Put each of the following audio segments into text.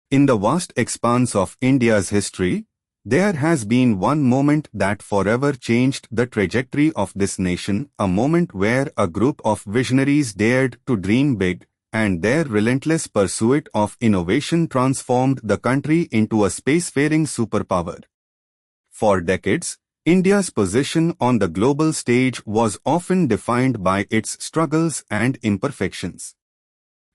In the vast expanse of India's history, there has been one moment that forever changed the trajectory of this nation, a moment where a group of visionaries dared to dream big, and their relentless pursuit of innovation transformed the country into a spacefaring superpower. For decades, India's position on the global stage was often defined by its struggles and imperfections.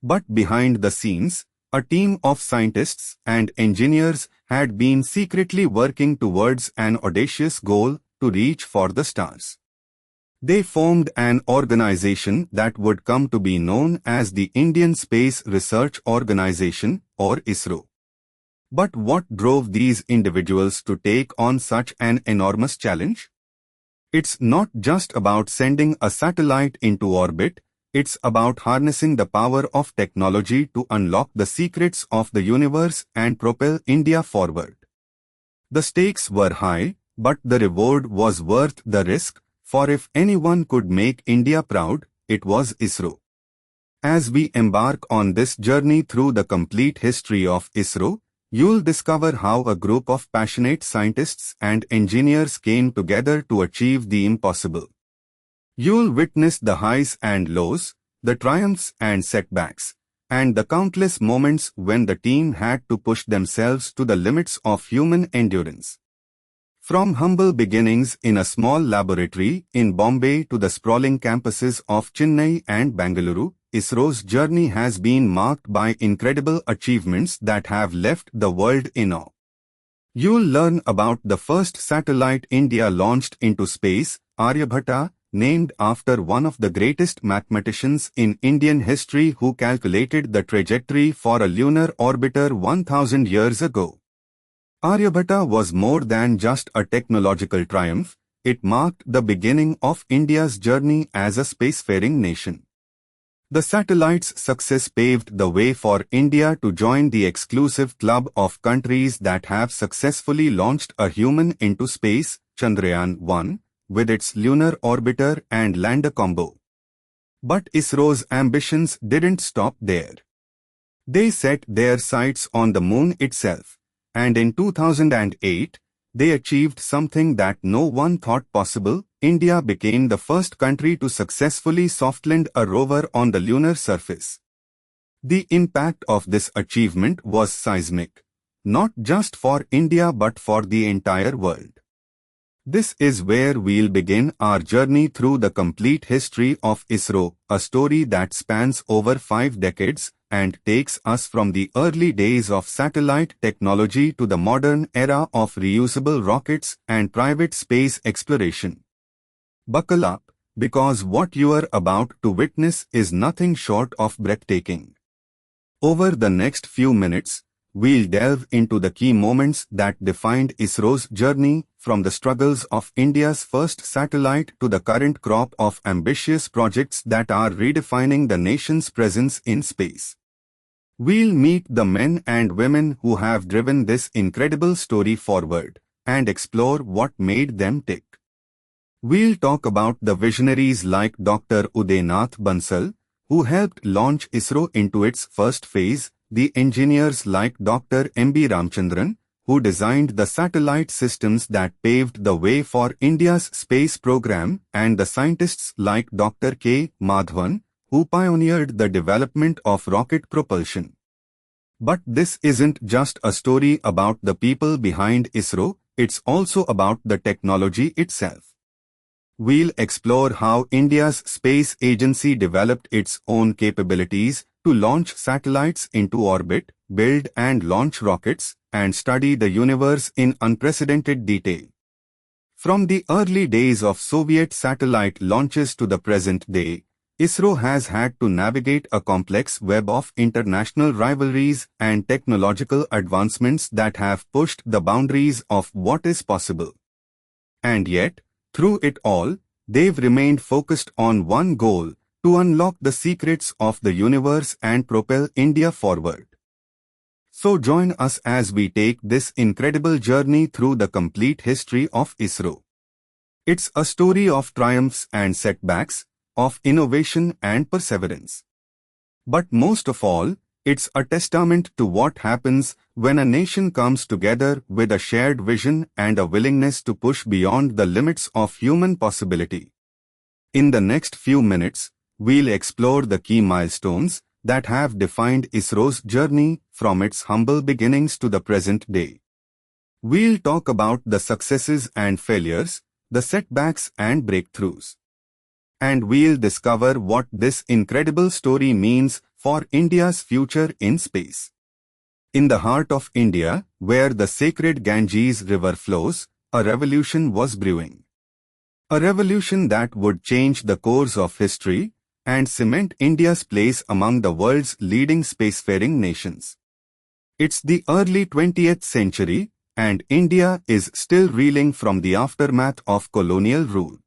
But behind the scenes, a team of scientists and engineers had been secretly working towards an audacious goal to reach for the stars. They formed an organization that would come to be known as the Indian Space Research Organization, or ISRO. But what drove these individuals to take on such an enormous challenge? It's not just about sending a satellite into orbit. It's about harnessing the power of technology to unlock the secrets of the universe and propel India forward. The stakes were high, but the reward was worth the risk, for if anyone could make India proud, it was ISRO. As we embark on this journey through the complete history of ISRO, you'll discover how a group of passionate scientists and engineers came together to achieve the impossible. You'll witness the highs and lows, the triumphs and setbacks, and the countless moments when the team had to push themselves to the limits of human endurance. From humble beginnings in a small laboratory in Bombay to the sprawling campuses of Chennai and Bengaluru, ISRO's journey has been marked by incredible achievements that have left the world in awe. You'll learn about the first satellite India launched into space, Aryabhata, named after one of the greatest mathematicians in Indian history who calculated the trajectory for a lunar orbiter 1000 years ago. Aryabhata was more than just a technological triumph, it marked the beginning of India's journey as a spacefaring nation. The satellite's success paved the way for India to join the exclusive club of countries that have successfully launched a human into space, Chandrayaan-1, with its lunar orbiter and lander combo. But ISRO's ambitions didn't stop there. They set their sights on the moon itself, and in 2008, they achieved something that no one thought possible. India became the first country to successfully soft-land a rover on the lunar surface. The impact of this achievement was seismic, not just for India but for the entire world. This is where we'll begin our journey through the complete history of ISRO, a story that spans over 5 decades and takes us from the early days of satellite technology to the modern era of reusable rockets and private space exploration. Buckle up, because what you are about to witness is nothing short of breathtaking. Over the next few minutes, we'll delve into the key moments that defined ISRO's journey, from the struggles of India's first satellite to the current crop of ambitious projects that are redefining the nation's presence in space. We'll meet the men and women who have driven this incredible story forward and explore what made them tick. We'll talk about the visionaries like Dr. Udaynath Bansal, who helped launch ISRO into its first phase, the engineers like Dr. M.B. Ramchandran, who designed the satellite systems that paved the way for India's space program, and the scientists like Dr. K. Madhavan, who pioneered the development of rocket propulsion. But this isn't just a story about the people behind ISRO, it's also about the technology itself. We'll explore how India's space agency developed its own capabilities to launch satellites into orbit, build and launch rockets, and study the universe in unprecedented detail. From the early days of Soviet satellite launches to the present day, ISRO has had to navigate a complex web of international rivalries and technological advancements that have pushed the boundaries of what is possible. And yet, through it all, they've remained focused on one goal: to unlock the secrets of the universe and propel India forward. So join us as we take this incredible journey through the complete history of ISRO. It's a story of triumphs and setbacks, of innovation and perseverance. But most of all, It's a testament to what happens when a nation comes together with a shared vision and a willingness to push beyond the limits of human possibility. In the next few minutes, we'll explore the key milestones that have defined ISRO's journey from its humble beginnings to the present day. We'll talk about the successes and failures, the setbacks and breakthroughs. And we'll discover what this incredible story means for India's future in space. In the heart of India, where the sacred Ganges River flows, a revolution was brewing. A revolution that would change the course of history and cement India's place among the world's leading spacefaring nations. It's the early 20th century, and India is still reeling from the aftermath of colonial rule.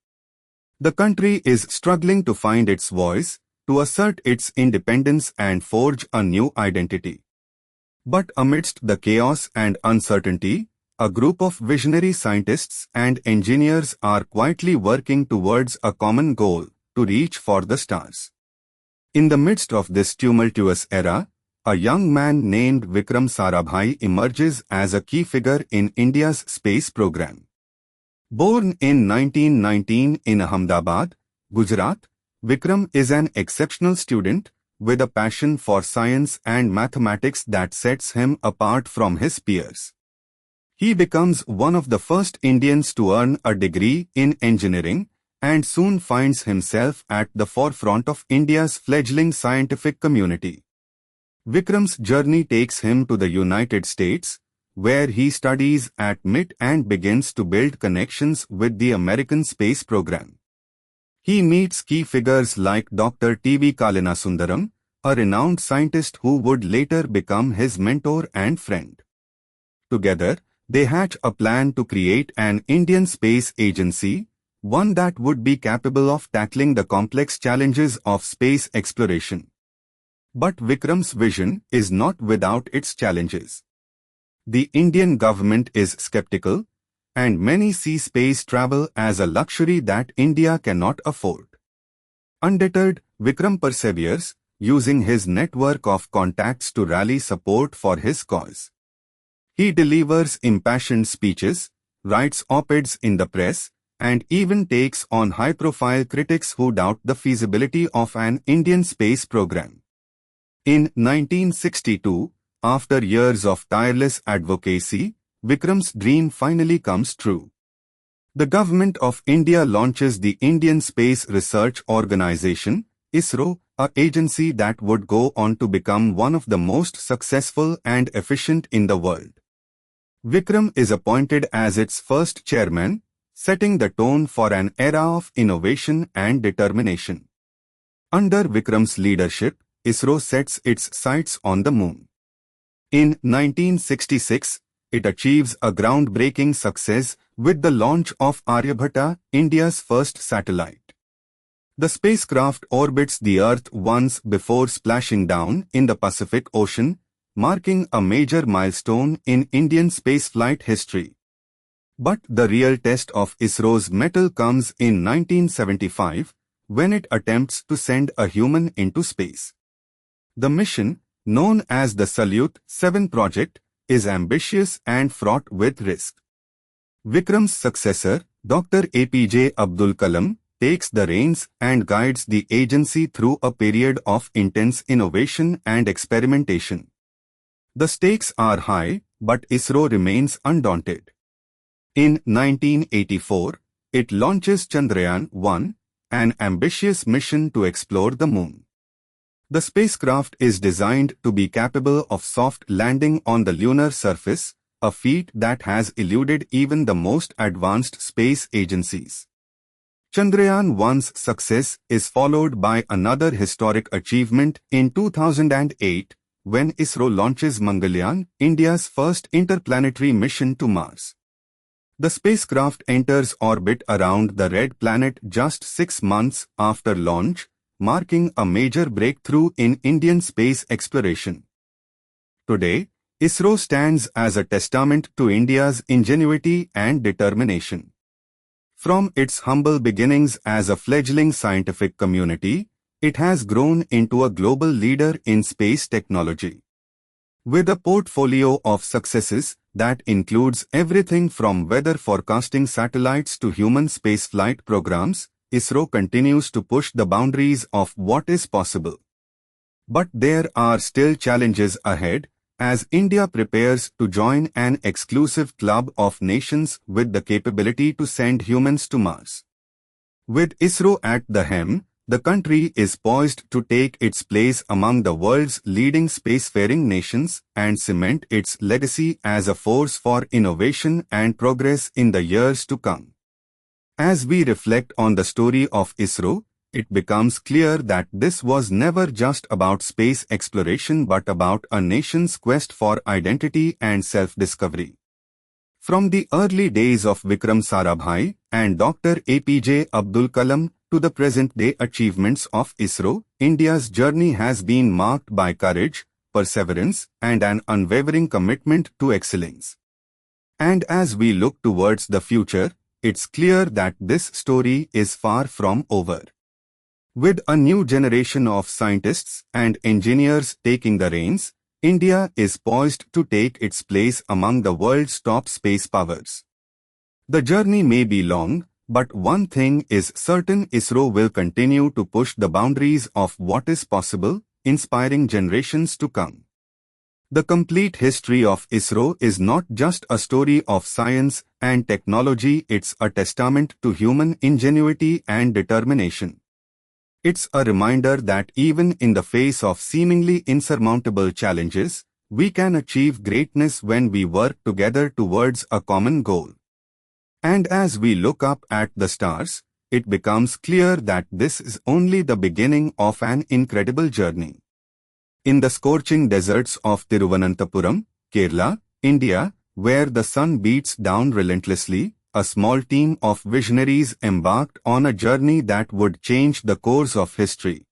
The country is struggling to find its voice, to assert its independence and forge a new identity. But amidst the chaos and uncertainty, a group of visionary scientists and engineers are quietly working towards a common goal: to reach for the stars. In the midst of this tumultuous era, a young man named Vikram Sarabhai emerges as a key figure in India's space program. Born in 1919 in Ahmedabad, Gujarat, Vikram is an exceptional student with a passion for science and mathematics that sets him apart from his peers. He becomes one of the first Indians to earn a degree in engineering and soon finds himself at the forefront of India's fledgling scientific community. Vikram's journey takes him to the United States, where he studies at MIT and begins to build connections with the American space program. He meets key figures like Dr. T.V. Kalinasundaram, a renowned scientist who would later become his mentor and friend. Together, they hatch a plan to create an Indian space agency, one that would be capable of tackling the complex challenges of space exploration. But Vikram's vision is not without its challenges. The Indian government is skeptical, and many see space travel as a luxury that India cannot afford. Undeterred, Vikram perseveres, using his network of contacts to rally support for his cause. He delivers impassioned speeches, writes op-eds in the press, and even takes on high-profile critics who doubt the feasibility of an Indian space program. In 1962, after years of tireless advocacy, Vikram's dream finally comes true. The Government of India launches the Indian Space Research Organisation, ISRO, an agency that would go on to become one of the most successful and efficient in the world. Vikram is appointed as its first chairman, setting the tone for an era of innovation and determination. Under Vikram's leadership, ISRO sets its sights on the moon. In 1966, it achieves a groundbreaking success with the launch of Aryabhata, India's first satellite. The spacecraft orbits the Earth once before splashing down in the Pacific Ocean, marking a major milestone in Indian spaceflight history. But the real test of ISRO's mettle comes in 1975, when it attempts to send a human into space. The mission, known as the Salyut 7 project, is ambitious and fraught with risk. Vikram's successor, Dr. APJ Abdul Kalam, takes the reins and guides the agency through a period of intense innovation and experimentation. The stakes are high, but ISRO remains undaunted. In 1984, it launches Chandrayaan-1, an ambitious mission to explore the moon. The spacecraft is designed to be capable of soft landing on the lunar surface, a feat that has eluded even the most advanced space agencies. Chandrayaan-1's success is followed by another historic achievement in 2008, when ISRO launches Mangalyaan, India's first interplanetary mission to Mars. The spacecraft enters orbit around the red planet just 6 months after launch, marking a major breakthrough in Indian space exploration. Today, ISRO stands as a testament to India's ingenuity and determination. From its humble beginnings as a fledgling scientific community, it has grown into a global leader in space technology. With a portfolio of successes that includes everything from weather forecasting satellites to human spaceflight programs, ISRO continues to push the boundaries of what is possible. But there are still challenges ahead, as India prepares to join an exclusive club of nations with the capability to send humans to Mars. With ISRO at the helm, the country is poised to take its place among the world's leading spacefaring nations and cement its legacy as a force for innovation and progress in the years to come. As we reflect on the story of ISRO, it becomes clear that this was never just about space exploration but about a nation's quest for identity and self-discovery. From the early days of Vikram Sarabhai and Dr. APJ Abdul Kalam to the present-day achievements of ISRO, India's journey has been marked by courage, perseverance, and an unwavering commitment to excellence. And as we look towards the future, it's clear that this story is far from over. With a new generation of scientists and engineers taking the reins, India is poised to take its place among the world's top space powers. The journey may be long, but one thing is certain: ISRO will continue to push the boundaries of what is possible, inspiring generations to come. The complete history of ISRO is not just a story of science and technology, it's a testament to human ingenuity and determination. It's a reminder that even in the face of seemingly insurmountable challenges, we can achieve greatness when we work together towards a common goal. And as we look up at the stars, it becomes clear that this is only the beginning of an incredible journey. In the scorching deserts of Thiruvananthapuram, Kerala, India, where the sun beats down relentlessly, a small team of visionaries embarked on a journey that would change the course of history.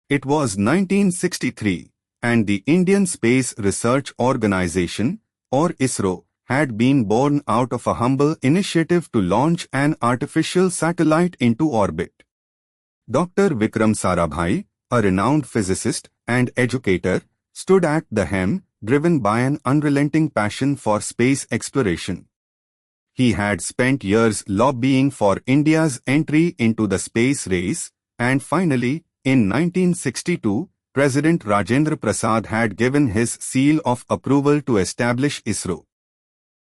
It was 1963, and the Indian Space Research Organization, or ISRO, had been born out of a humble initiative to launch an artificial satellite into orbit. Dr. Vikram Sarabhai, a renowned physicist and educator, stood at the helm, driven by an unrelenting passion for space exploration. He had spent years lobbying for India's entry into the space race, and finally, in 1962, President Rajendra Prasad had given his seal of approval to establish ISRO.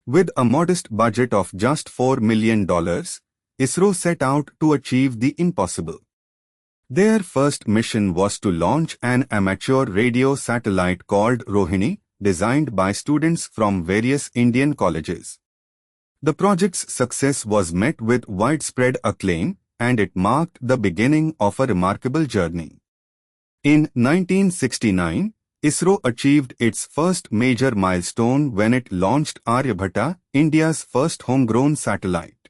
With a modest budget of just $4 million, ISRO set out to achieve the impossible. Their first mission was to launch an amateur radio satellite called Rohini, designed by students from various Indian colleges. The project's success was met with widespread acclaim, and it marked the beginning of a remarkable journey. In 1969, ISRO achieved its first major milestone when it launched Aryabhata, India's first homegrown satellite.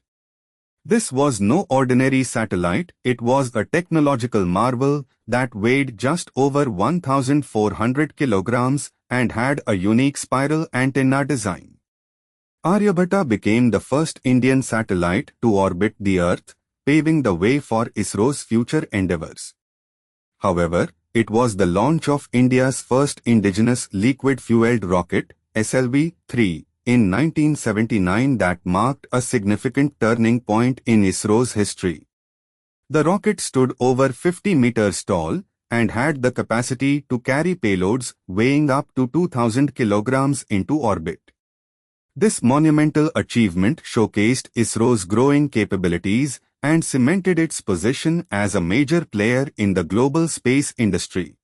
This was no ordinary satellite, it was a technological marvel that weighed just over 1,400 kilograms and had a unique spiral antenna design. Aryabhata became the first Indian satellite to orbit the Earth, paving the way for ISRO's future endeavors. However, it was the launch of India's first indigenous liquid-fueled rocket, PSLV-3, in 1979 that marked a significant turning point in ISRO's history. The rocket stood over 50 meters tall and had the capacity to carry payloads weighing up to 2,000 kilograms into orbit. This monumental achievement showcased ISRO's growing capabilities and cemented its position as a major player in the global space industry.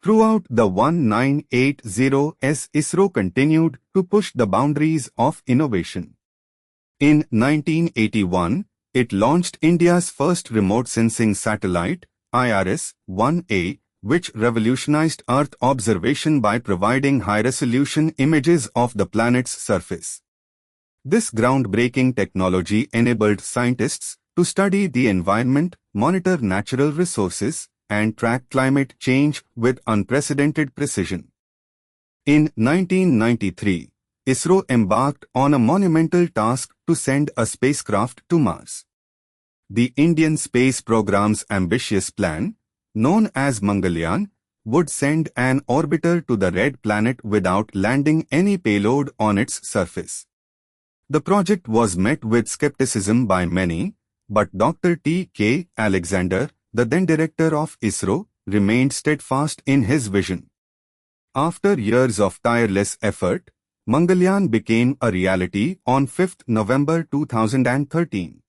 Throughout the 1980s, ISRO continued to push the boundaries of innovation. In 1981, it launched India's first remote sensing satellite, IRS-1A, which revolutionized Earth observation by providing high-resolution images of the planet's surface. This groundbreaking technology enabled scientists to study the environment, monitor natural resources, and track climate change with unprecedented precision. In 1993, ISRO embarked on a monumental task to send a spacecraft to Mars. The Indian space program's ambitious plan, known as Mangalyaan, would send an orbiter to the red planet without landing any payload on its surface. The project was met with skepticism by many, but Dr. T.K. Alexander, the then director of ISRO, remained steadfast in his vision. After years of tireless effort, Mangalyaan became a reality on 5th November 2013.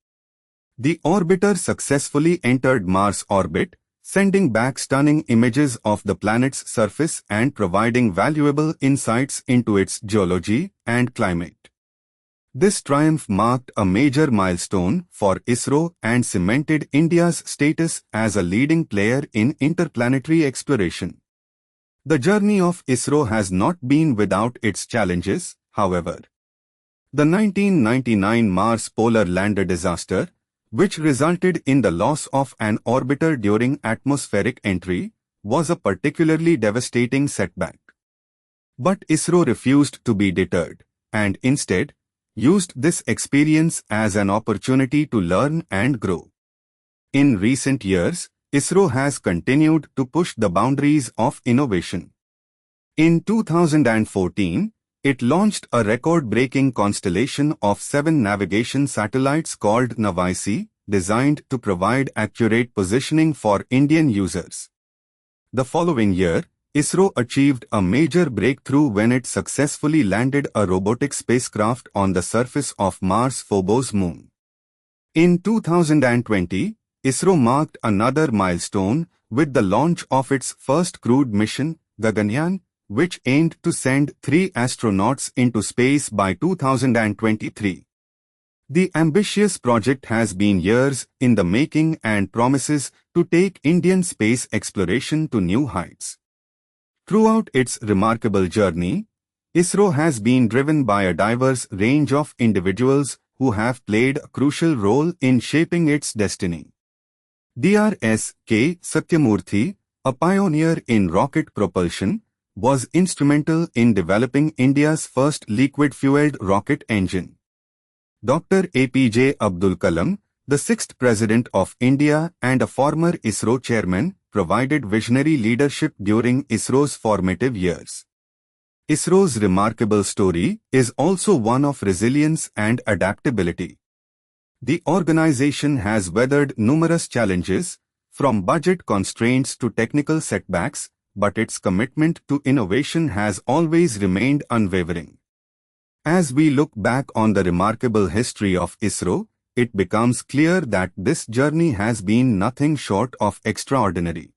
The orbiter successfully entered Mars orbit, sending back stunning images of the planet's surface and providing valuable insights into its geology and climate. This triumph marked a major milestone for ISRO and cemented India's status as a leading player in interplanetary exploration. The journey of ISRO has not been without its challenges, however. The 1999 Mars Polar Lander disaster, which resulted in the loss of an orbiter during atmospheric entry, was a particularly devastating setback. But ISRO refused to be deterred, and instead, used this experience as an opportunity to learn and grow. In recent years, ISRO has continued to push the boundaries of innovation. In 2014, it launched a record-breaking constellation of 7 navigation satellites called Navisi, designed to provide accurate positioning for Indian users. The following year, ISRO achieved a major breakthrough when it successfully landed a robotic spacecraft on the surface of Mars' Phobos moon. In 2020, ISRO marked another milestone with the launch of its first crewed mission, Gaganyaan, which aimed to send 3 astronauts into space by 2023. The ambitious project has been years in the making and promises to take Indian space exploration to new heights. Throughout its remarkable journey, ISRO has been driven by a diverse range of individuals who have played a crucial role in shaping its destiny. Dr. K. Satyamurthy, a pioneer in rocket propulsion, was instrumental in developing India's first liquid-fueled rocket engine. Dr. APJ Abdul Kalam, the 6th President of India and a former ISRO chairman, provided visionary leadership during ISRO's formative years. ISRO's remarkable story is also one of resilience and adaptability. The organization has weathered numerous challenges, from budget constraints to technical setbacks, but its commitment to innovation has always remained unwavering. As we look back on the remarkable history of ISRO, it becomes clear that this journey has been nothing short of extraordinary.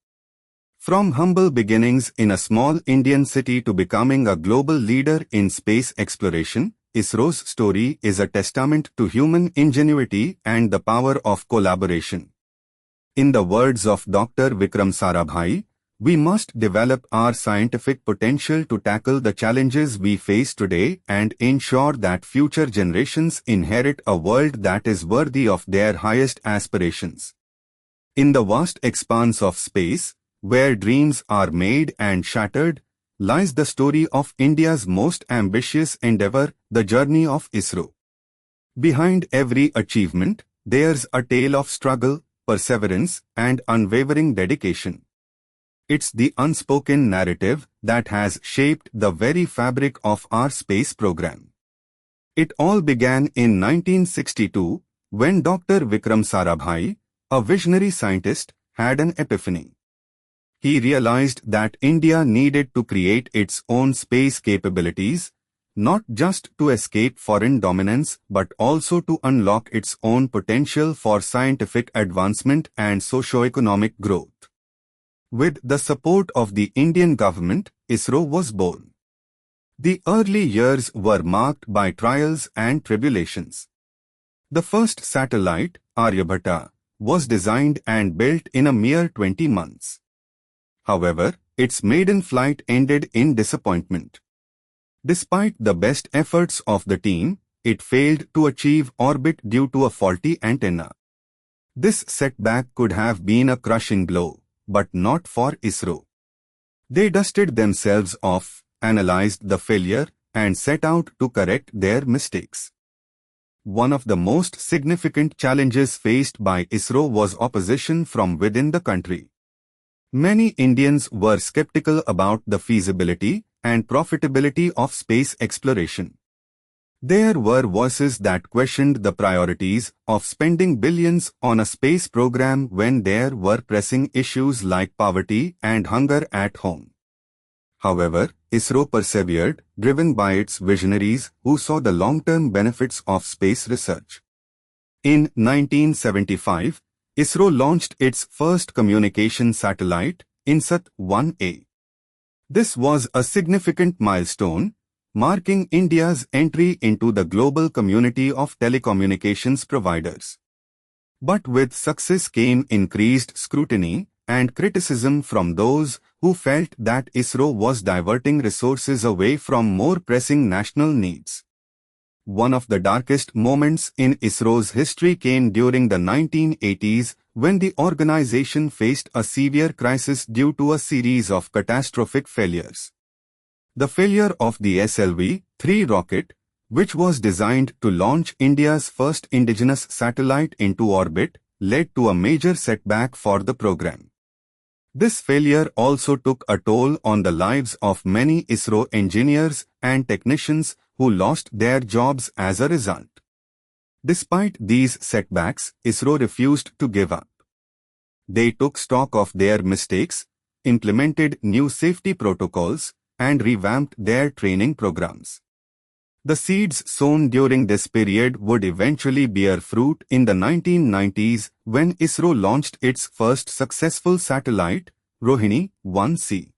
From humble beginnings in a small Indian city to becoming a global leader in space exploration, ISRO's story is a testament to human ingenuity and the power of collaboration. In the words of Dr. Vikram Sarabhai, we must develop our scientific potential to tackle the challenges we face today and ensure that future generations inherit a world that is worthy of their highest aspirations. In the vast expanse of space, where dreams are made and shattered, lies the story of India's most ambitious endeavor, the journey of ISRO. Behind every achievement, there's a tale of struggle, perseverance, and unwavering dedication. It's the unspoken narrative that has shaped the very fabric of our space program. It all began in 1962, when Dr. Vikram Sarabhai, a visionary scientist, had an epiphany. He realized that India needed to create its own space capabilities, not just to escape foreign dominance but also to unlock its own potential for scientific advancement and socio-economic growth. With the support of the Indian government, ISRO was born. The early years were marked by trials and tribulations. The first satellite, Aryabhata, was designed and built in a mere 20 months. However, its maiden flight ended in disappointment. Despite the best efforts of the team, it failed to achieve orbit due to a faulty antenna. This setback could have been a crushing blow, but not for ISRO. They dusted themselves off, analyzed the failure, and set out to correct their mistakes. One of the most significant challenges faced by ISRO was opposition from within the country. Many Indians were skeptical about the feasibility and profitability of space exploration. There were voices that questioned the priorities of spending billions on a space program when there were pressing issues like poverty and hunger at home. However, ISRO persevered, driven by its visionaries who saw the long-term benefits of space research. In 1975, ISRO launched its first communication satellite, INSAT-1A. This was a significant milestone, marking India's entry into the global community of telecommunications providers. But with success came increased scrutiny and criticism from those who felt that ISRO was diverting resources away from more pressing national needs. One of the darkest moments in ISRO's history came during the 1980s when the organization faced a severe crisis due to a series of catastrophic failures. The failure of the PSLV-3 rocket, which was designed to launch India's first indigenous satellite into orbit, led to a major setback for the program. This failure also took a toll on the lives of many ISRO engineers and technicians who lost their jobs as a result. Despite these setbacks, ISRO refused to give up. They took stock of their mistakes, implemented new safety protocols, and revamped their training programs. The seeds sown during this period would eventually bear fruit in the 1990s when ISRO launched its first successful satellite, Rohini-1C.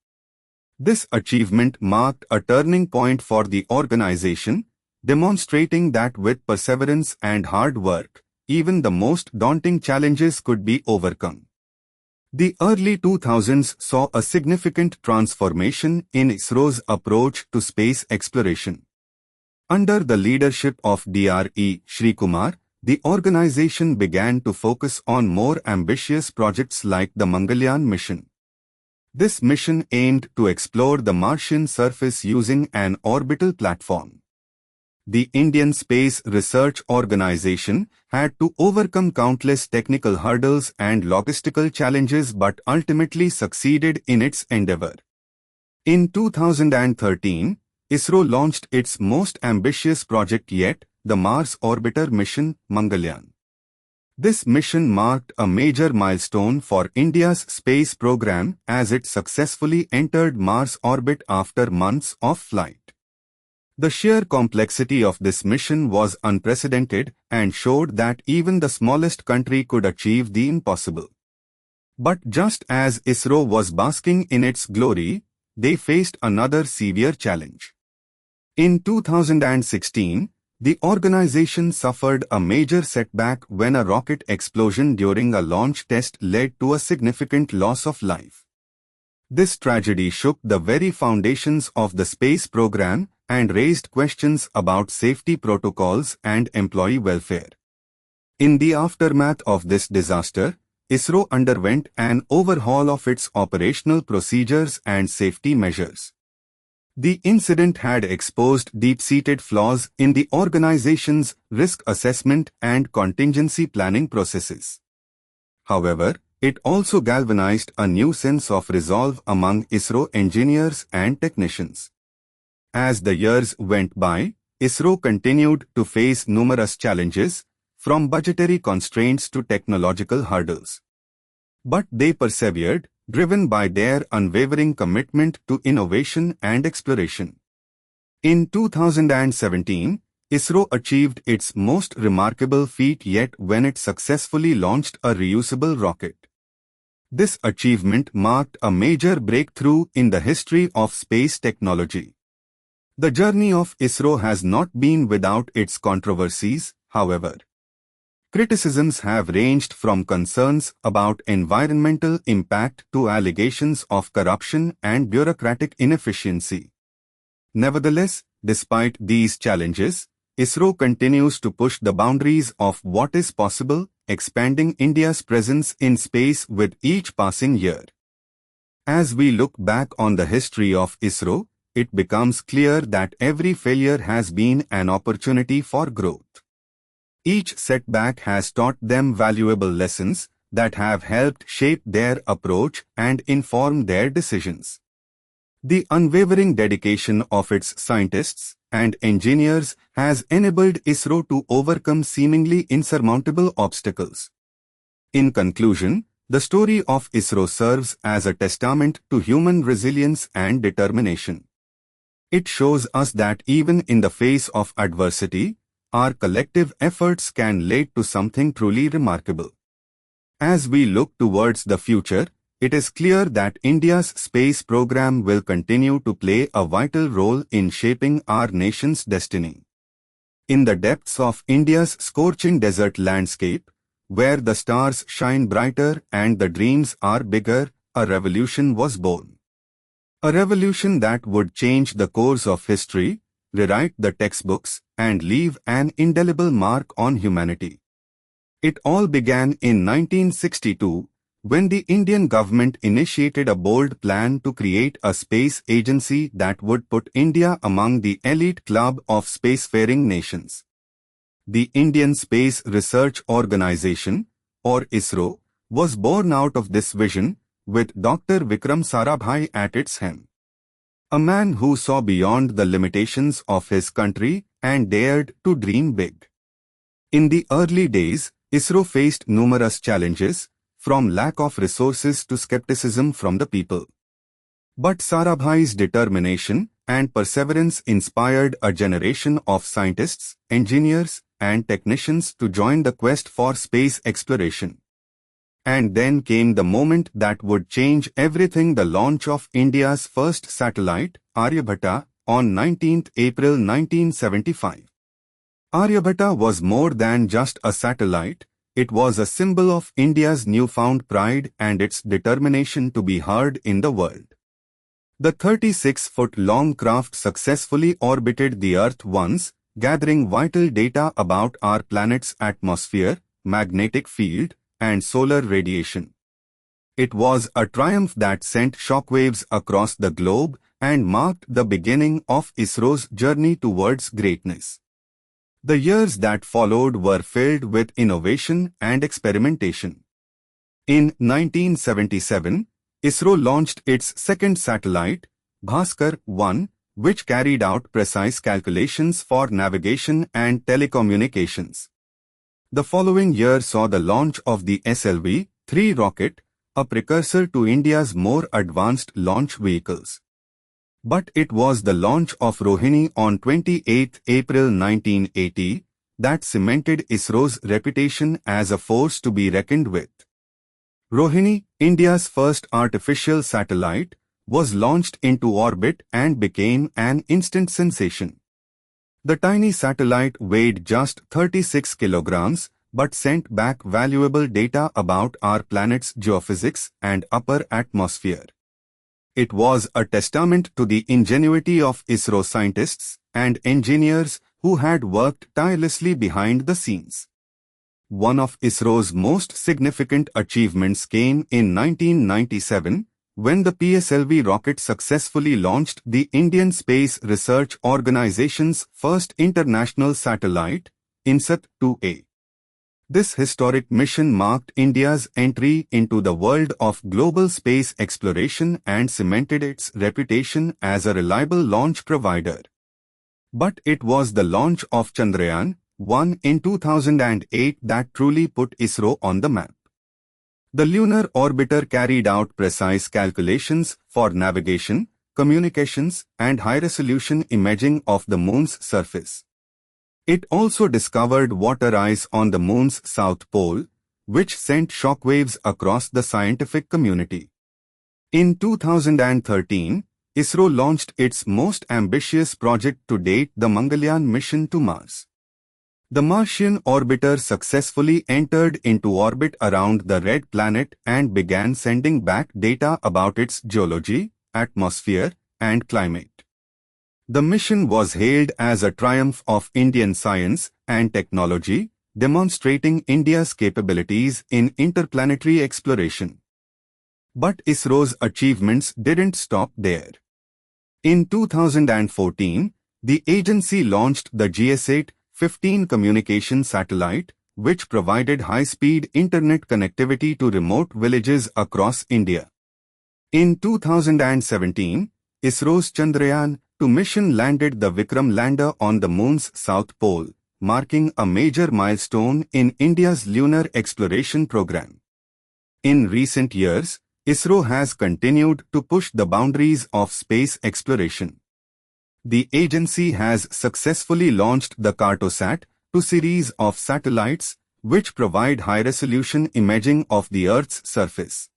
This achievement marked a turning point for the organization, demonstrating that with perseverance and hard work, even the most daunting challenges could be overcome. The early 2000s saw a significant transformation in ISRO's approach to space exploration. Under the leadership of Dr. Shri Kumar, the organization began to focus on more ambitious projects like the Mangalyaan mission. This mission aimed to explore the Martian surface using an orbital platform. The Indian Space Research Organization had to overcome countless technical hurdles and logistical challenges but ultimately succeeded in its endeavor. In 2013, ISRO launched its most ambitious project yet, the Mars orbiter mission, Mangalyaan. This mission marked a major milestone for India's space program as it successfully entered Mars orbit after months of flight. The sheer complexity of this mission was unprecedented and showed that even the smallest country could achieve the impossible. But just as ISRO was basking in its glory, they faced another severe challenge. In 2016, the organization suffered a major setback when a rocket explosion during a launch test led to a significant loss of life. This tragedy shook the very foundations of the space program and raised questions about safety protocols and employee welfare. In the aftermath of this disaster, ISRO underwent an overhaul of its operational procedures and safety measures. The incident had exposed deep-seated flaws in the organization's risk assessment and contingency planning processes. However, it also galvanized a new sense of resolve among ISRO engineers and technicians. As the years went by, ISRO continued to face numerous challenges, from budgetary constraints to technological hurdles. But they persevered, driven by their unwavering commitment to innovation and exploration. In 2017, ISRO achieved its most remarkable feat yet when it successfully launched a reusable rocket. This achievement marked a major breakthrough in the history of space technology. The journey of ISRO has not been without its controversies, however. Criticisms have ranged from concerns about environmental impact to allegations of corruption and bureaucratic inefficiency. Nevertheless, despite these challenges, ISRO continues to push the boundaries of what is possible, expanding India's presence in space with each passing year. As we look back on the history of ISRO, it becomes clear that every failure has been an opportunity for growth. Each setback has taught them valuable lessons, that have helped shape their approach and inform their decisions. The unwavering dedication of its scientists and engineers has enabled ISRO to overcome seemingly insurmountable obstacles. In conclusion, the story of ISRO serves as a testament to human resilience and determination. It shows us that even in the face of adversity, our collective efforts can lead to something truly remarkable. As we look towards the future, it is clear that India's space program will continue to play a vital role in shaping our nation's destiny. In the depths of India's scorching desert landscape, where the stars shine brighter and the dreams are bigger, a revolution was born. A revolution that would change the course of history, rewrite the textbooks, and leave an indelible mark on humanity. It all began in 1962, when the Indian government initiated a bold plan to create a space agency that would put India among the elite club of spacefaring nations. The Indian Space Research Organization, or ISRO, was born out of this vision, with Dr. Vikram Sarabhai at its helm. A man who saw beyond the limitations of his country and dared to dream big. In the early days, ISRO faced numerous challenges, from lack of resources to skepticism from the people. But Sarabhai's determination and perseverance inspired a generation of scientists, engineers, and technicians to join the quest for space exploration. And then came the moment that would change everything: the launch of India's first satellite, Aryabhata, on 19 April 1975. Aryabhata was more than just a satellite. It was a symbol of India's newfound pride and its determination to be heard in the world. The 36-foot-long craft successfully orbited the Earth once, gathering vital data about our planet's atmosphere, magnetic field, and solar radiation. It was a triumph that sent shockwaves across the globe and marked the beginning of ISRO's journey towards greatness. The years that followed were filled with innovation and experimentation. In 1977, ISRO launched its second satellite, Bhaskar 1, which carried out precise calculations for navigation and telecommunications. The following year saw the launch of the PSLV-3 rocket, a precursor to India's more advanced launch vehicles. But it was the launch of Rohini on 28 April 1980 that cemented ISRO's reputation as a force to be reckoned with. Rohini, India's first artificial satellite, was launched into orbit and became an instant sensation. The tiny satellite weighed just 36 kilograms but sent back valuable data about our planet's geophysics and upper atmosphere. It was a testament to the ingenuity of ISRO scientists and engineers who had worked tirelessly behind the scenes. One of ISRO's most significant achievements came in 1997, when the PSLV rocket successfully launched the Indian Space Research Organization's first international satellite, INSAT-2A. This historic mission marked India's entry into the world of global space exploration and cemented its reputation as a reliable launch provider. But it was the launch of Chandrayaan-1 in 2008 that truly put ISRO on the map. The lunar orbiter carried out precise calculations for navigation, communications, and high-resolution imaging of the Moon's surface. It also discovered water ice on the Moon's south pole, which sent shockwaves across the scientific community. In 2013, ISRO launched its most ambitious project to date, the Mangalyaan mission to Mars. The Martian orbiter successfully entered into orbit around the red planet and began sending back data about its geology, atmosphere, and climate. The mission was hailed as a triumph of Indian science and technology, demonstrating India's capabilities in interplanetary exploration. But ISRO's achievements didn't stop there. In 2014, the agency launched the GSLV-15 communication satellite, which provided high-speed internet connectivity to remote villages across India. In 2017, ISRO's Chandrayaan 2 mission landed the Vikram lander on the Moon's south pole, marking a major milestone in India's lunar exploration program. In recent years, ISRO has continued to push the boundaries of space exploration. The agency has successfully launched the Cartosat 2 series of satellites, which provide high-resolution imaging of the Earth's surface.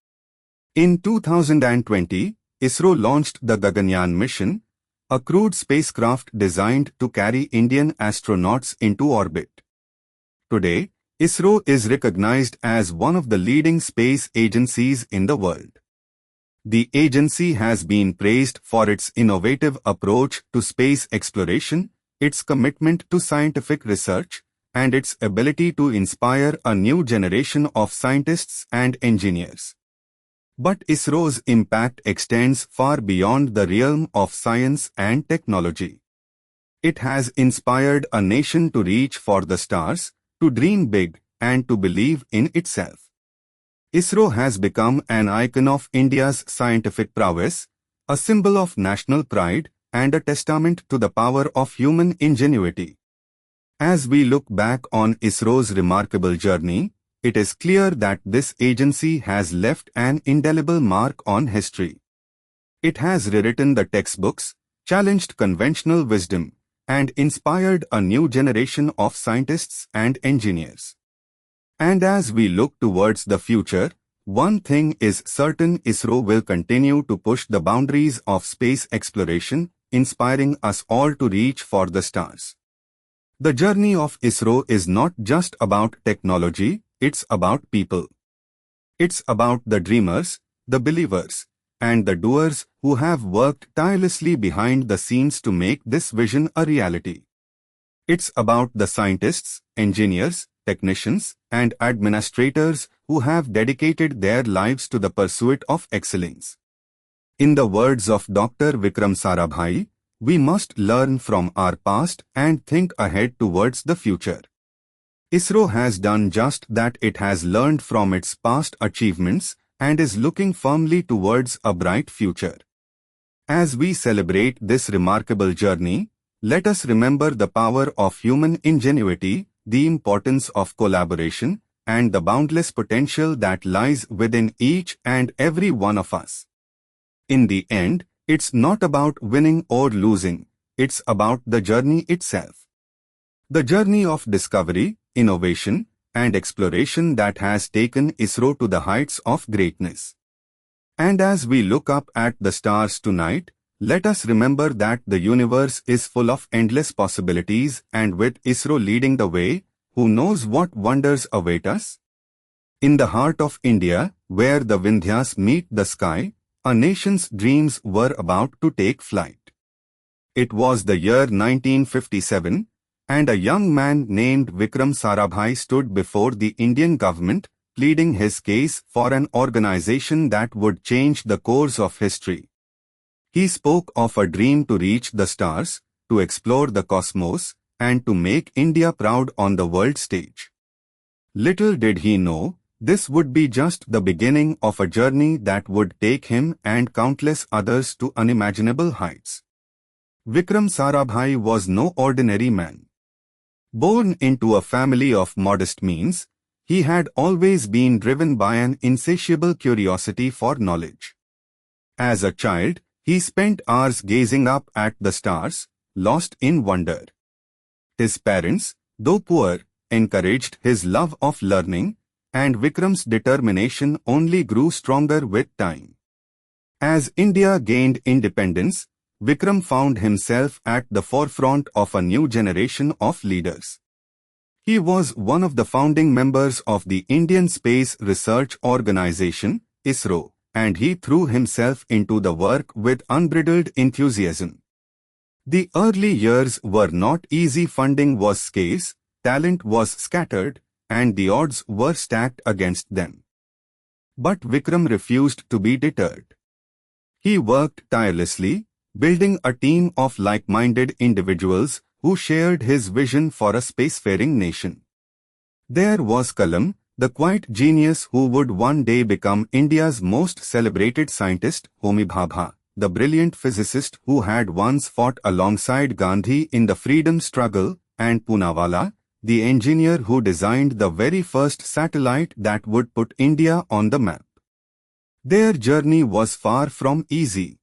In 2020, ISRO launched the Gaganyaan mission, a crewed spacecraft designed to carry Indian astronauts into orbit. Today, ISRO is recognized as one of the leading space agencies in the world. The agency has been praised for its innovative approach to space exploration, its commitment to scientific research, and its ability to inspire a new generation of scientists and engineers. But ISRO's impact extends far beyond the realm of science and technology. It has inspired a nation to reach for the stars, to dream big, and to believe in itself. ISRO has become an icon of India's scientific prowess, a symbol of national pride, and a testament to the power of human ingenuity. As we look back on ISRO's remarkable journey, it is clear that this agency has left an indelible mark on history. It has rewritten the textbooks, challenged conventional wisdom, and inspired a new generation of scientists and engineers. And as we look towards the future, one thing is certain: ISRO will continue to push the boundaries of space exploration, inspiring us all to reach for the stars. The journey of ISRO is not just about technology, it's about people. It's about the dreamers, the believers, and the doers who have worked tirelessly behind the scenes to make this vision a reality. It's about the scientists, engineers, technicians, and administrators who have dedicated their lives to the pursuit of excellence. In the words of Dr. Vikram Sarabhai, we must learn from our past and think ahead towards the future. ISRO has done just that. It has learned from its past achievements and is looking firmly towards a bright future. As we celebrate this remarkable journey, let us remember the power of human ingenuity, the importance of collaboration, and the boundless potential that lies within each and every one of us. In the end, it's not about winning or losing, it's about the journey itself. The journey of discovery, innovation, and exploration that has taken ISRO to the heights of greatness. And as we look up at the stars tonight, let us remember that the universe is full of endless possibilities, and with ISRO leading the way, who knows what wonders await us? In the heart of India, where the Vindhyas meet the sky, a nation's dreams were about to take flight. It was the year 1957, and a young man named Vikram Sarabhai stood before the Indian government, pleading his case for an organization that would change the course of history. He spoke of a dream to reach the stars, to explore the cosmos, and to make India proud on the world stage. Little did he know, this would be just the beginning of a journey that would take him and countless others to unimaginable heights. Vikram Sarabhai was no ordinary man. Born into a family of modest means, he had always been driven by an insatiable curiosity for knowledge. As a child, he spent hours gazing up at the stars, lost in wonder. His parents, though poor, encouraged his love of learning, and Vikram's determination only grew stronger with time. As India gained independence, Vikram found himself at the forefront of a new generation of leaders. He was one of the founding members of the Indian Space Research Organization, ISRO, and he threw himself into the work with unbridled enthusiasm. The early years were not easy. Funding was scarce, talent was scattered, and the odds were stacked against them. But Vikram refused to be deterred. He worked tirelessly, building a team of like-minded individuals who shared his vision for a spacefaring nation. There was Kalam, the quiet genius who would one day become India's most celebrated scientist, Homi Bhabha, the brilliant physicist who had once fought alongside Gandhi in the freedom struggle, and Poonawalla, the engineer who designed the very first satellite that would put India on the map. Their journey was far from easy.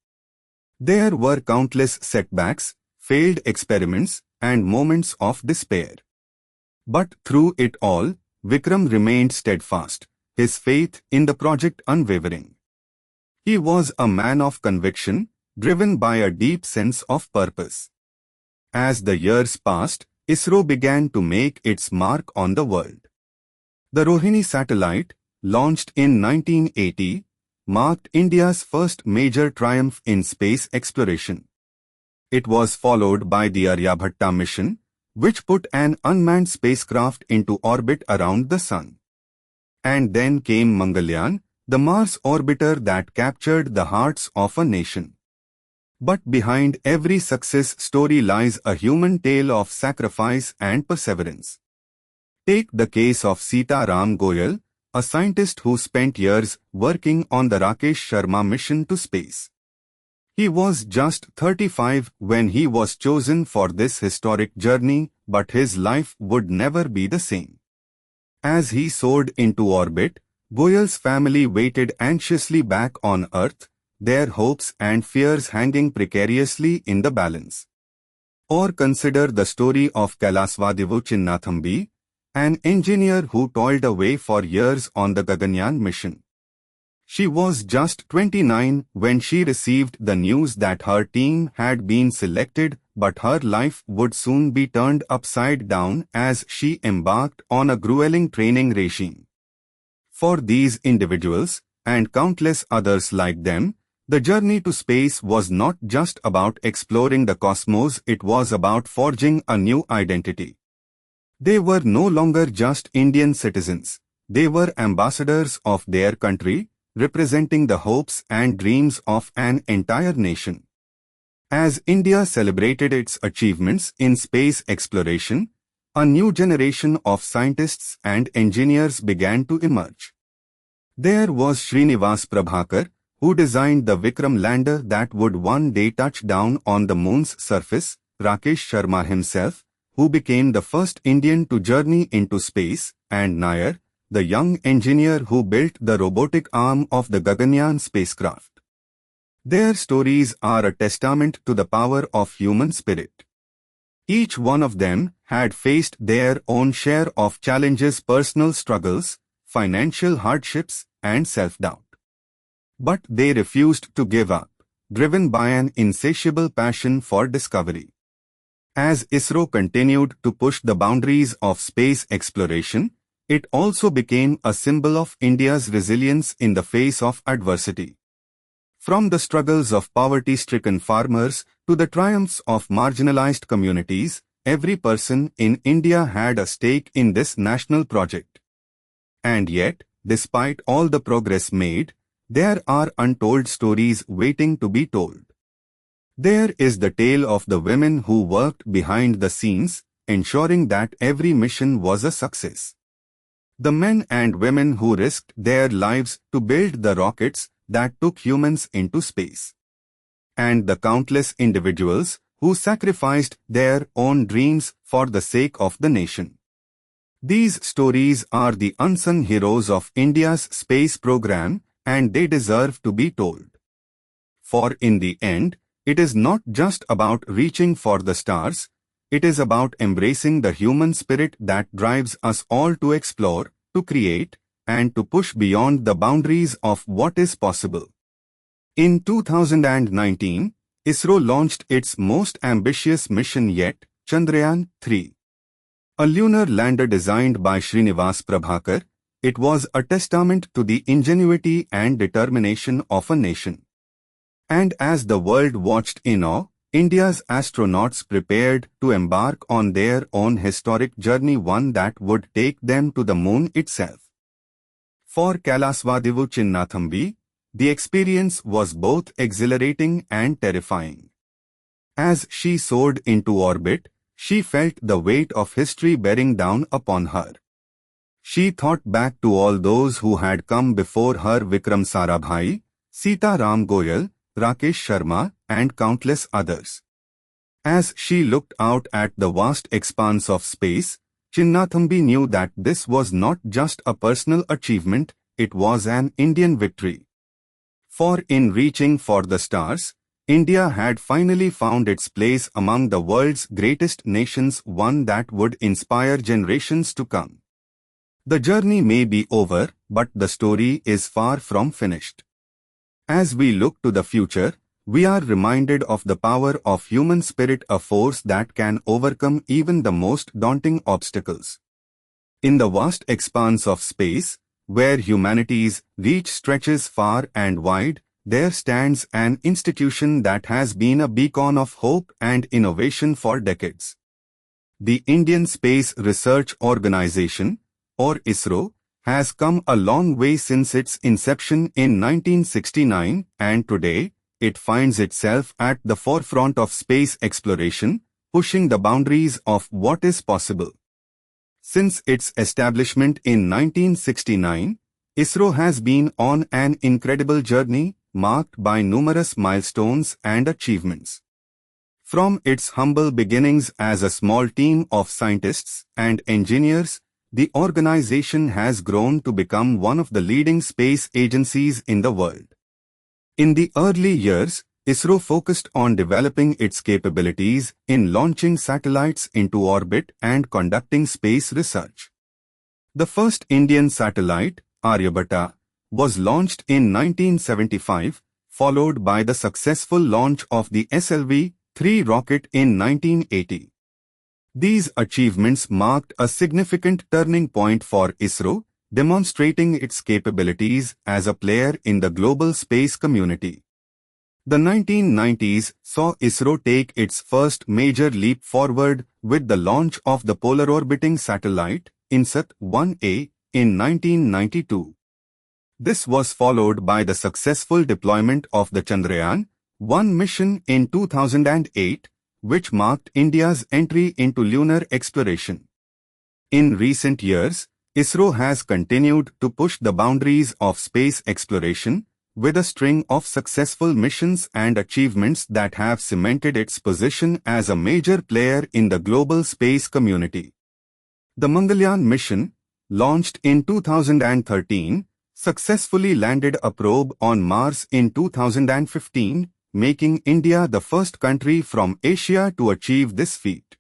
There were countless setbacks, failed experiments, and moments of despair. But through it all, Vikram remained steadfast, his faith in the project unwavering. He was a man of conviction, driven by a deep sense of purpose. As the years passed, ISRO began to make its mark on the world. The Rohini satellite, launched in 1980, marked India's first major triumph in space exploration. It was followed by the Aryabhata mission, which put an unmanned spacecraft into orbit around the Sun. And then came Mangalyaan, the Mars orbiter that captured the hearts of a nation. But behind every success story lies a human tale of sacrifice and perseverance. Take the case of Sitaram Goyal, a scientist who spent years working on the Rakesh Sharma mission to space. He was just 35 when he was chosen for this historic journey, but his life would never be the same. As he soared into orbit, Goyal's family waited anxiously back on Earth, their hopes and fears hanging precariously in the balance. Or consider the story of Kailaswadivu Chinnathambi, an engineer who toiled away for years on the Gaganyaan mission. She was just 29 when she received the news that her team had been selected, but her life would soon be turned upside down as she embarked on a grueling training regime. For these individuals, and countless others like them, the journey to space was not just about exploring the cosmos, it was about forging a new identity. They were no longer just Indian citizens, they were ambassadors of their country, representing the hopes and dreams of an entire nation. As India celebrated its achievements in space exploration, a new generation of scientists and engineers began to emerge. There was Srinivas Prabhakar, who designed the Vikram lander that would one day touch down on the moon's surface, Rakesh Sharma himself, who became the first Indian to journey into space, and Nair, the young engineer who built the robotic arm of the Gaganyaan spacecraft. Their stories are a testament to the power of human spirit. Each one of them had faced their own share of challenges, personal struggles, financial hardships, and self-doubt. But they refused to give up, driven by an insatiable passion for discovery. As ISRO continued to push the boundaries of space exploration, it also became a symbol of India's resilience in the face of adversity. From the struggles of poverty-stricken farmers to the triumphs of marginalized communities, every person in India had a stake in this national project. And yet, despite all the progress made, there are untold stories waiting to be told. There is the tale of the women who worked behind the scenes, ensuring that every mission was a success. The men and women who risked their lives to build the rockets that took humans into space. And the countless individuals who sacrificed their own dreams for the sake of the nation. These stories are the unsung heroes of India's space program, and they deserve to be told. For in the end, it is not just about reaching for the stars, it is about embracing the human spirit that drives us all to explore, to create, and to push beyond the boundaries of what is possible. In 2019, ISRO launched its most ambitious mission yet, Chandrayaan 3. A lunar lander designed by Srinivas Prabhakar, it was a testament to the ingenuity and determination of a nation. And as the world watched in awe, India's astronauts prepared to embark on their own historic journey, one that would take them to the moon itself. For Kailaswadivu Chinnathambi, the experience was both exhilarating and terrifying. As she soared into orbit, she felt the weight of history bearing down upon her. She thought back to all those who had come before her: Vikram Sarabhai, Sita Ram Goyal, Rakesh Sharma, and countless others. As she looked out at the vast expanse of space, Chinnathambi knew that this was not just a personal achievement, it was an Indian victory. For in reaching for the stars, India had finally found its place among the world's greatest nations, one that would inspire generations to come. The journey may be over, but the story is far from finished. As we look to the future, we are reminded of the power of human spirit, a force that can overcome even the most daunting obstacles. In the vast expanse of space, where humanity's reach stretches far and wide, there stands an institution that has been a beacon of hope and innovation for decades. The Indian Space Research Organization, or ISRO, has come a long way since its inception in 1969, and today, it finds itself at the forefront of space exploration, pushing the boundaries of what is possible. Since its establishment in 1969, ISRO has been on an incredible journey, marked by numerous milestones and achievements. From its humble beginnings as a small team of scientists and engineers, the organization has grown to become one of the leading space agencies in the world. In the early years, ISRO focused on developing its capabilities in launching satellites into orbit and conducting space research. The first Indian satellite, Aryabhata, was launched in 1975, followed by the successful launch of the PSLV-3 rocket in 1980. These achievements marked a significant turning point for ISRO, demonstrating its capabilities as a player in the global space community. The 1990s saw ISRO take its first major leap forward with the launch of the polar orbiting satellite, INSAT-1A, in 1992. This was followed by the successful deployment of the Chandrayaan-1 mission in 2008, which marked India's entry into lunar exploration. In recent years, ISRO has continued to push the boundaries of space exploration, with a string of successful missions and achievements that have cemented its position as a major player in the global space community. The Mangalyaan mission, launched in 2013, successfully landed a probe on Mars in 2015, making India the first country from Asia to achieve this feat.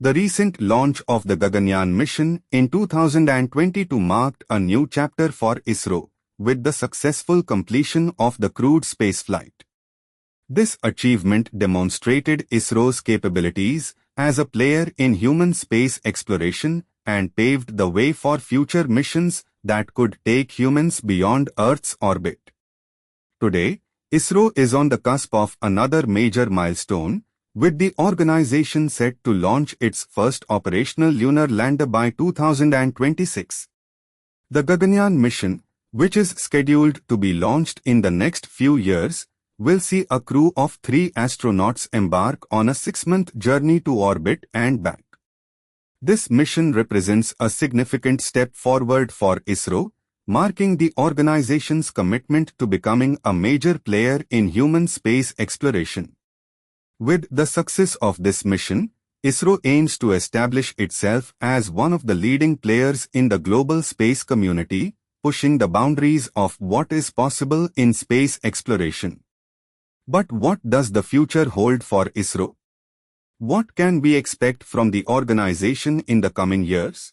The recent launch of the Gaganyaan mission in 2022 marked a new chapter for ISRO, with the successful completion of the crewed spaceflight. This achievement demonstrated ISRO's capabilities as a player in human space exploration and paved the way for future missions that could take humans beyond Earth's orbit. Today, ISRO is on the cusp of another major milestone, with the organization set to launch its first operational lunar lander by 2026. The Gaganyaan mission, which is scheduled to be launched in the next few years, will see a crew of 3 astronauts embark on a 6-month journey to orbit and back. This mission represents a significant step forward for ISRO, marking the organization's commitment to becoming a major player in human space exploration. With the success of this mission, ISRO aims to establish itself as one of the leading players in the global space community, pushing the boundaries of what is possible in space exploration. But what does the future hold for ISRO? What can we expect from the organization in the coming years?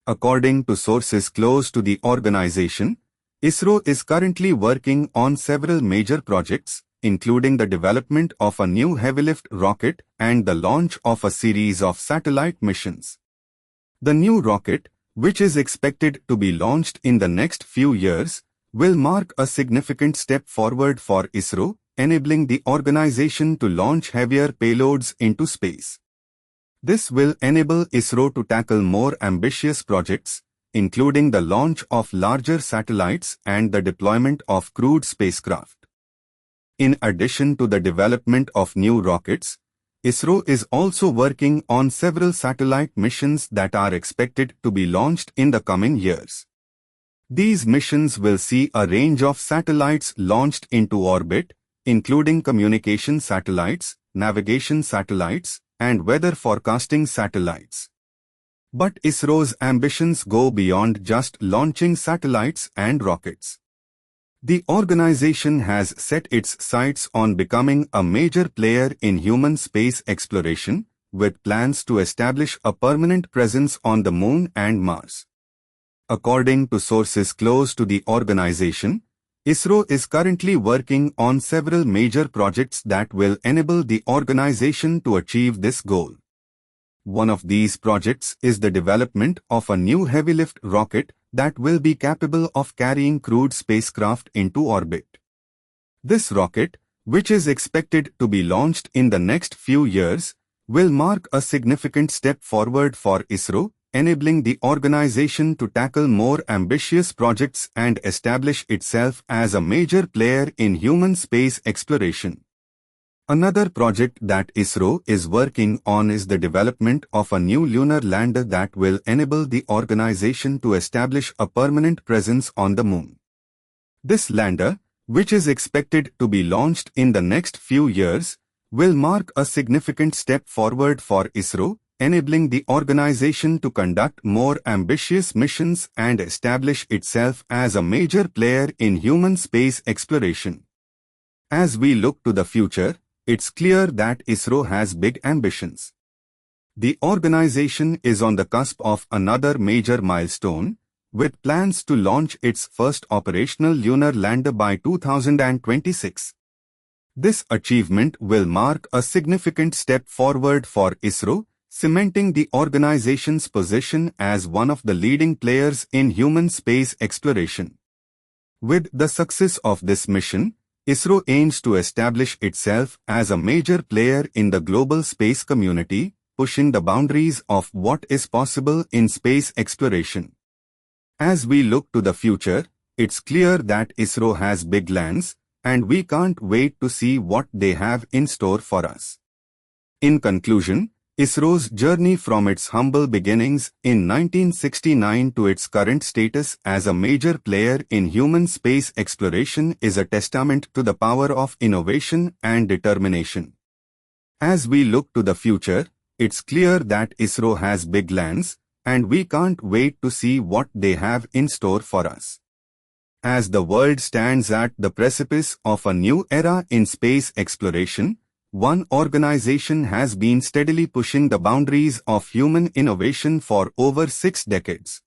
According to sources close to the organization, ISRO is currently working on several major projects, including the development of a new heavy-lift rocket and the launch of a series of satellite missions. The new rocket, which is expected to be launched in the next few years, will mark a significant step forward for ISRO, enabling the organization to launch heavier payloads into space. This will enable ISRO to tackle more ambitious projects, including the launch of larger satellites and the deployment of crewed spacecraft. In addition to the development of new rockets, ISRO is also working on several satellite missions that are expected to be launched in the coming years. These missions will see a range of satellites launched into orbit, including communication satellites, navigation satellites, and weather forecasting satellites. But ISRO's ambitions go beyond just launching satellites and rockets. The organization has set its sights on becoming a major player in human space exploration, with plans to establish a permanent presence on the Moon and Mars. According to sources close to the organization, ISRO is currently working on several major projects that will enable the organization to achieve this goal. One of these projects is the development of a new heavy-lift rocket that will be capable of carrying crewed spacecraft into orbit. This rocket, which is expected to be launched in the next few years, will mark a significant step forward for ISRO, enabling the organization to tackle more ambitious projects and establish itself as a major player in human space exploration. Another project that ISRO is working on is the development of a new lunar lander that will enable the organization to establish a permanent presence on the Moon. This lander, which is expected to be launched in the next few years, will mark a significant step forward for ISRO, enabling the organization to conduct more ambitious missions and establish itself as a major player in human space exploration. As we look to the future, it's clear that ISRO has big ambitions. The organization is on the cusp of another major milestone, with plans to launch its first operational lunar lander by 2026. This achievement will mark a significant step forward for ISRO, cementing the organization's position as one of the leading players in human space exploration. With the success of this mission, ISRO aims to establish itself as a major player in the global space community, pushing the boundaries of what is possible in space exploration. As we look to the future, it's clear that ISRO has big plans, and we can't wait to see what they have in store for us. In conclusion, ISRO's journey from its humble beginnings in 1969 to its current status as a major player in human space exploration is a testament to the power of innovation and determination. As we look to the future, it's clear that ISRO has big plans, and we can't wait to see what they have in store for us. As the world stands at the precipice of a new era in space exploration, one organization has been steadily pushing the boundaries of human innovation for over 6 decades.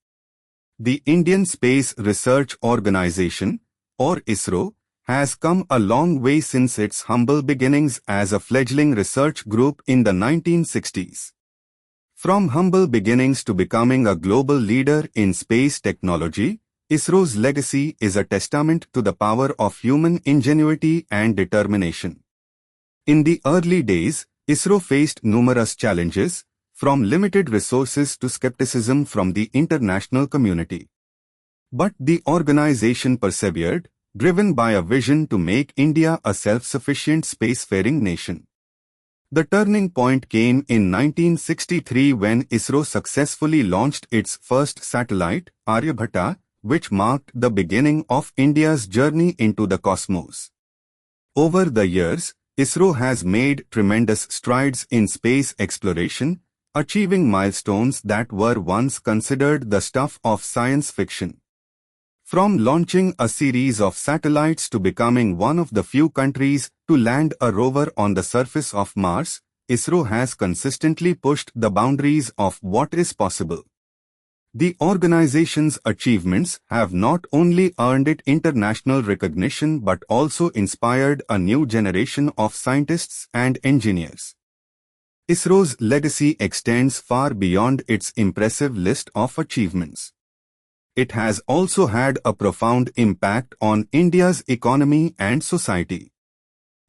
The Indian Space Research Organization, or ISRO, has come a long way since its humble beginnings as a fledgling research group in the 1960s. From humble beginnings to becoming a global leader in space technology, ISRO's legacy is a testament to the power of human ingenuity and determination. In the early days, ISRO faced numerous challenges, from limited resources to skepticism from the international community. But the organization persevered, driven by a vision to make India a self-sufficient spacefaring nation. The turning point came in 1963 when ISRO successfully launched its first satellite, Aryabhata, which marked the beginning of India's journey into the cosmos. Over the years, ISRO has made tremendous strides in space exploration, achieving milestones that were once considered the stuff of science fiction. From launching a series of satellites to becoming one of the few countries to land a rover on the surface of Mars, ISRO has consistently pushed the boundaries of what is possible. The organization's achievements have not only earned it international recognition but also inspired a new generation of scientists and engineers. ISRO's legacy extends far beyond its impressive list of achievements. It has also had a profound impact on India's economy and society.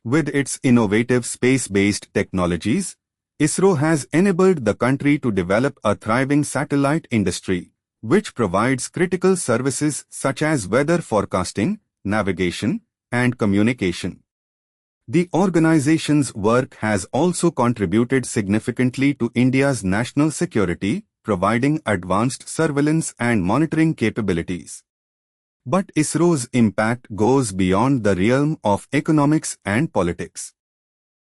With its innovative space-based technologies, ISRO has enabled the country to develop a thriving satellite industry, which provides critical services such as weather forecasting, navigation, and communication. The organization's work has also contributed significantly to India's national security, providing advanced surveillance and monitoring capabilities. But ISRO's impact goes beyond the realm of economics and politics.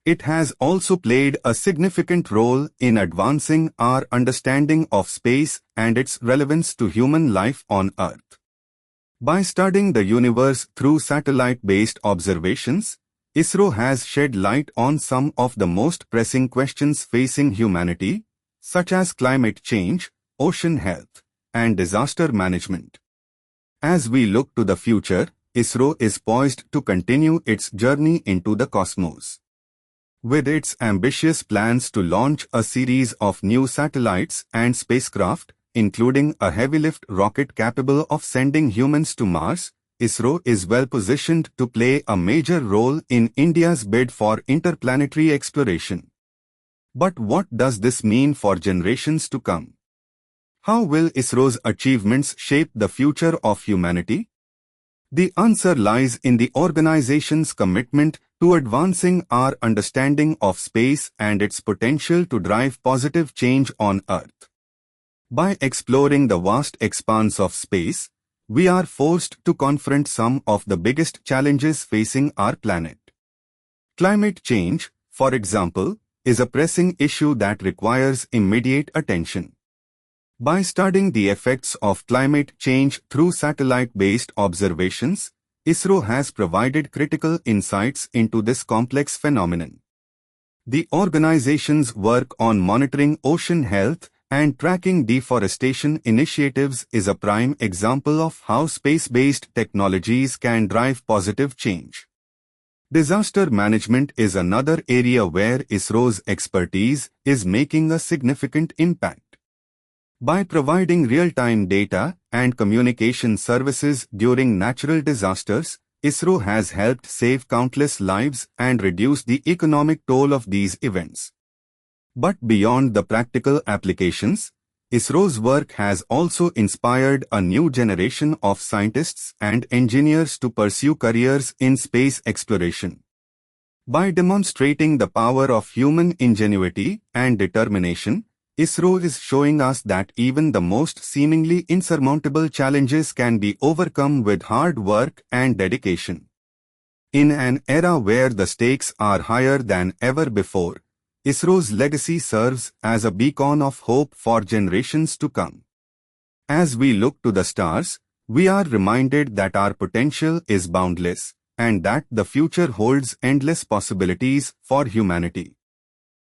It has also played a significant role in advancing our understanding of space and its relevance to human life on Earth. By studying the universe through satellite-based observations, ISRO has shed light on some of the most pressing questions facing humanity, such as climate change, ocean health, and disaster management. As we look to the future, ISRO is poised to continue its journey into the cosmos. With its ambitious plans to launch a series of new satellites and spacecraft, including a heavy-lift rocket capable of sending humans to Mars, ISRO is well positioned to play a major role in India's bid for interplanetary exploration. But what does this mean for generations to come? How will ISRO's achievements shape the future of humanity? The answer lies in the organization's commitment to advancing our understanding of space and its potential to drive positive change on Earth. By exploring the vast expanse of space, we are forced to confront some of the biggest challenges facing our planet. Climate change, for example, is a pressing issue that requires immediate attention. By studying the effects of climate change through satellite-based observations, ISRO has provided critical insights into this complex phenomenon. The organization's work on monitoring ocean health and tracking deforestation initiatives is a prime example of how space-based technologies can drive positive change. Disaster management is another area where ISRO's expertise is making a significant impact. By providing real-time data and communication services during natural disasters, ISRO has helped save countless lives and reduce the economic toll of these events. But beyond the practical applications, ISRO's work has also inspired a new generation of scientists and engineers to pursue careers in space exploration. By demonstrating the power of human ingenuity and determination, ISRO is showing us that even the most seemingly insurmountable challenges can be overcome with hard work and dedication. In an era where the stakes are higher than ever before, ISRO's legacy serves as a beacon of hope for generations to come. As we look to the stars, we are reminded that our potential is boundless and that the future holds endless possibilities for humanity.